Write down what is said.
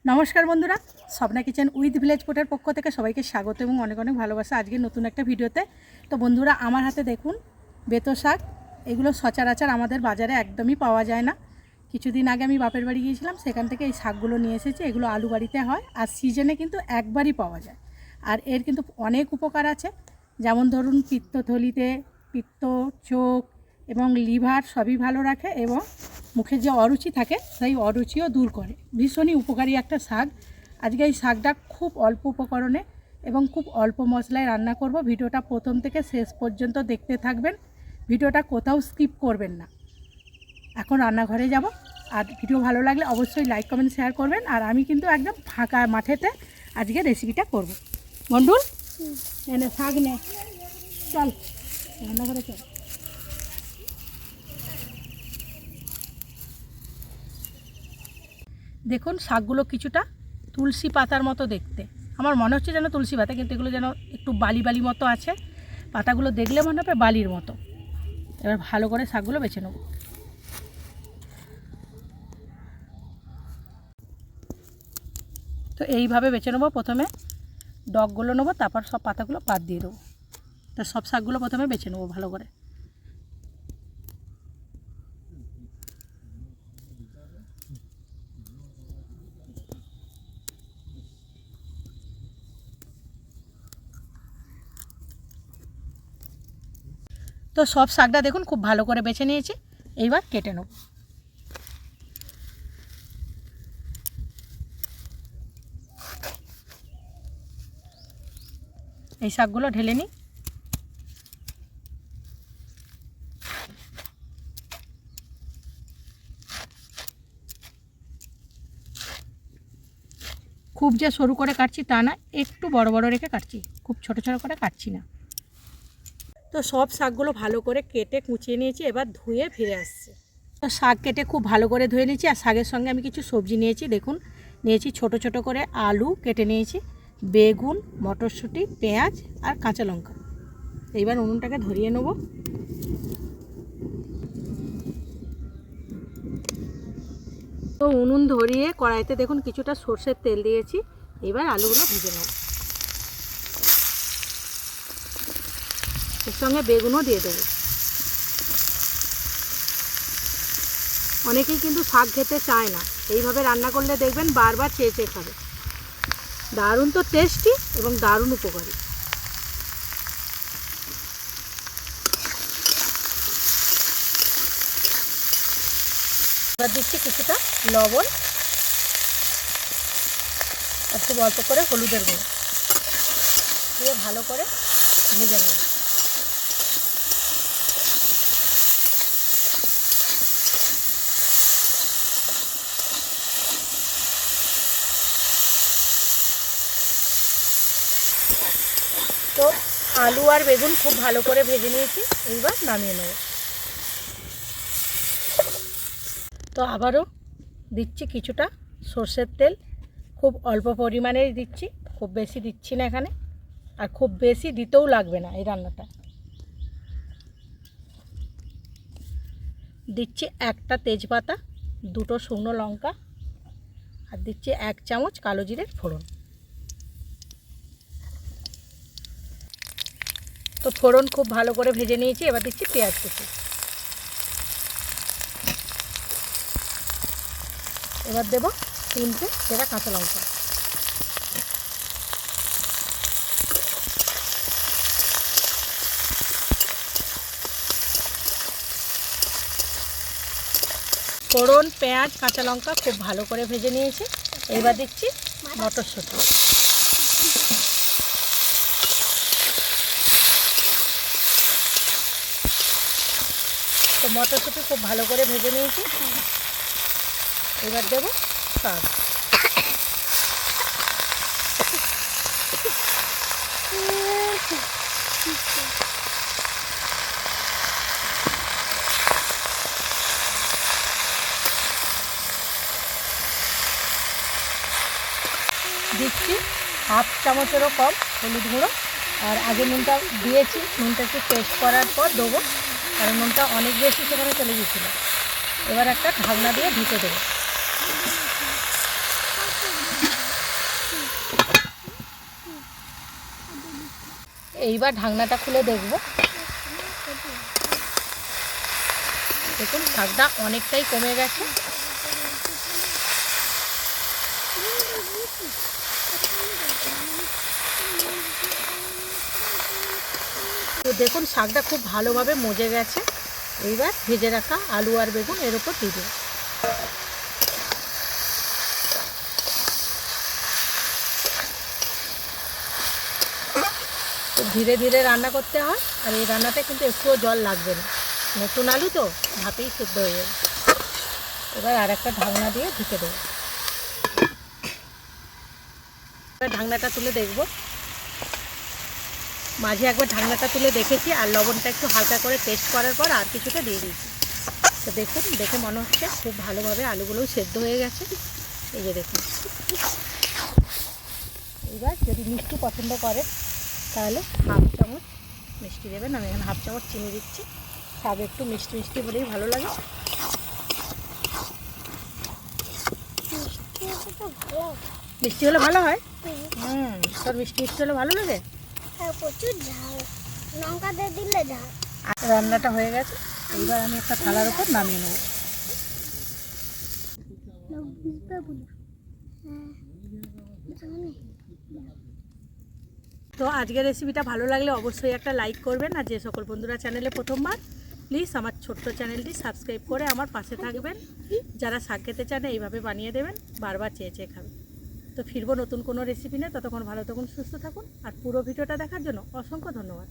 নমস্কার বন্ধুরা, Swapna kitchen with village ফুডের পক্ষ থেকে সবাইকে স্বাগত এবং অনেক অনেক ভালোবাসা আজকে নতুন একটা ভিডিওতে। তো বন্ধুরা, আমার হাতে দেখুন বেতো শাক। এগুলো সচরাচর আমাদের বাজারে একদমই পাওয়া যায় না। কিছুদিন আগে আমি বাপের বাড়ি গিয়েছিলাম, সেখান থেকে এই শাকগুলো নিয়ে এসেছি। এগুলো আলু বাড়িতে হয় আর সিজনে কিন্তু একবারই পাওয়া যায়। আর এর কিন্তু অনেক উপকার আছে, যেমন ধরুন পিত্তথলিতে, পিত্ত, চোখ এবং লিভার সবই ভালো রাখে এবং মুখে যে অরুচি থাকে সেই অরুচিও দূর করে। ভীষণই উপকারী একটা শাক। আজকে এই শাকটা খুব অল্প উপকরণে এবং খুব অল্প মশলায় রান্না করব। ভিডিওটা প্রথম থেকে শেষ পর্যন্ত দেখতে থাকবেন, ভিডিওটা কোথাও স্কিপ করবেন না। এখন রান্নাঘরে যাব, আর ভিডিও ভালো লাগলে অবশ্যই লাইক কমেন্ট শেয়ার করবেন। আর আমি কিন্তু একদম ফাঁকা মাঠেতে আজকে রেসিপিটা করব। মন্ডুল এনে শাক নে, চল রান্নাঘরে চল। দেখুন শাকগুলো কিছুটা তুলসী পাতার মতো দেখতে, আমার মনে হচ্ছে যেন তুলসী পাতা, কিন্তু এগুলো যেন একটু বালি বালি মতো আছে। পাতাগুলো দেখলে মনে হবে বালির মতো। এবার ভালো করে শাকগুলো বেছে নেব। তো এইভাবে বেছে নেবো, প্রথমে ডগগুলো নেবো, তারপর সব পাতাগুলো বাদ দিয়ে দেবো। তো সব শাকগুলো প্রথমে বেছে নেবো ভালো করে। তো সব শাকটা দেখুন খুব ভালো করে বেছে নিয়েছি, এইবার কেটে নেব। এই শাকগুলো ঢেলে নিই। খুব যে সরু করে কাটছি তা না, একটু বড় বড় রেখে কাটছি, খুব ছোট ছোট করে কাটছি না। তো সব শাকগুলো ভালো করে কেটে কুচিয়ে নিয়েছি, এবার ধুয়ে ফিরে আসছে। তো শাক কেটে খুব ভালো করে ধুয়ে নিয়েছি, আর শাকের সঙ্গে আমি কিছু সবজি নিয়েছি। দেখুন নিয়েছি ছোট ছোট করে আলু কেটে নিয়েছি, বেগুন, মটরশুঁটি, পেঁয়াজ আর কাঁচা লঙ্কা। এইবার উনুনটাকে ধরিয়ে নেব। তো উনুন ধরিয়ে কড়াইতে দেখুন কিছুটা সর্ষের তেল দিয়েছি। এবার আলুগুলো ভেজে নেব, এর সঙ্গে বেগুনও দিয়ে দেবো। অনেকেই কিন্তু শাক খেতে চায় না, এইভাবে রান্না করলে দেখবেন বারবার চেয়ে চেয়ে খাবে। দারুণ তো টেস্টি এবং দারুণ উপকারী। এবার দিচ্ছি কিছুটা লবণ আর খুব অল্প করে হলুদের গুঁড়ো দিয়ে ভালো করে ভেজে নেব। তো আলু আর বেগুন খুব ভালো করে ভেজে নিয়েছি, এইবার নামিয়ে নেব। তো আবারও দিচ্ছি কিছুটা সর্ষের তেল, খুব অল্প পরিমাণেই দিচ্ছি, খুব বেশি দিচ্ছি না এখানে, আর খুব বেশি দিতেও লাগবে না এই রান্নাটা। দিচ্ছি একটা তেজপাতা, দুটো শুকনো লঙ্কা, আর দিচ্ছি 1 চামচ কালো জিরের ফোড়ন। তো ফোড়ন খুব ভালো করে ভেজে নিয়েছি, এবার দিচ্ছি পেঁয়াজ কুচি। এবার দেবো 3টে সেরা কাঁচা লঙ্কা। ফোড়ন, পেঁয়াজ, কাঁচা লঙ্কা খুব ভালো করে ভেজে নিয়েছি, এবার দিচ্ছি মটরশুঁটি। তো মটরশুঁটি খুব ভালো করে ভেজে নিয়েছি, এবার দেবো শাক। দিচ্ছি 1/2 চামচেরও কম হলুদ গুঁড়ো, আর আগে নুনটা দিয়েছি, নুনটা একটু টেস্ট করার পর দেবো, কারণ নুনটা অনেক বেশি সেখানে চলে গিয়েছিলো। এবার একটা ঢাকনা দিয়ে ঢেকে দেবো। এইবার ঢাকনাটা খুলে দেখব। দেখুন শাকটা অনেকটাই কমে গেছে। তো দেখুন শাকটা খুব ভালোভাবে মজে গেছে। এইবার ভেজে রাখা আলু আর বেগুন এর উপর দিয়ে দিন। তো ধীরে ধীরে রান্না করতে হয়, আর এই রান্নাতে কিন্তু একটুও জল লাগবে না, নতুন আলু তো ভাপেই সিদ্ধ হয়ে যাবে। এবার আর একটা ঢাকনা দিয়ে ঢেকে দেবো। এবার ঢাকনাটা তুলে দেখব। মাঝে একবার ঢাকনাটা তুলে দেখেছি, আর লবণটা একটু হালকা করে টেস্ট করার পর আর কিছুটা দিয়ে দিয়েছি। তো দেখুন, দেখে মনে হচ্ছে খুব ভালোভাবে আলুগুলোও সেদ্ধ হয়ে গেছে। এই যে দেখুন। এবার যদি মিষ্টি পছন্দ করেন তাহলে হাফ চামচ মিষ্টি দেবেন। আমি এখানে হাফ চামচ চিনি দিচ্ছি। শাক একটু মিষ্টি মিষ্টি হলেই ভালো লাগে। মিষ্টি হলে ভালো হয়। তোর মিষ্টি মিষ্টি হলে ভালো লাগে। প্রচুর ঝাল, লঙ্কা দিয়ে দিলে ঝাল। রান্নাটা হয়ে গেছে। এইবার আমি একটা থালার উপর নামিয়ে নেব। তো আজকের রেসিপিটা ভালো লাগলে অবশ্যই একটা লাইক করবেন, আর যে সকল বন্ধুরা চ্যানেলে প্রথমবার প্লিজ আমার ছোট্ট চ্যানেলটি সাবস্ক্রাইব করে আমার পাশে থাকবেন। যারা শাক খেতে চান এইভাবে বানিয়ে দেবেন, বারবার চেয়ে চেয়ে খাবেন। তো ফিরবো নতুন কোনো রেসিপি নিয়ে। ততক্ষণ ভালো থাকুন, সুস্থ থাকুন, আর পুরো ভিডিওটা দেখার জন্য অসংখ্য ধন্যবাদ।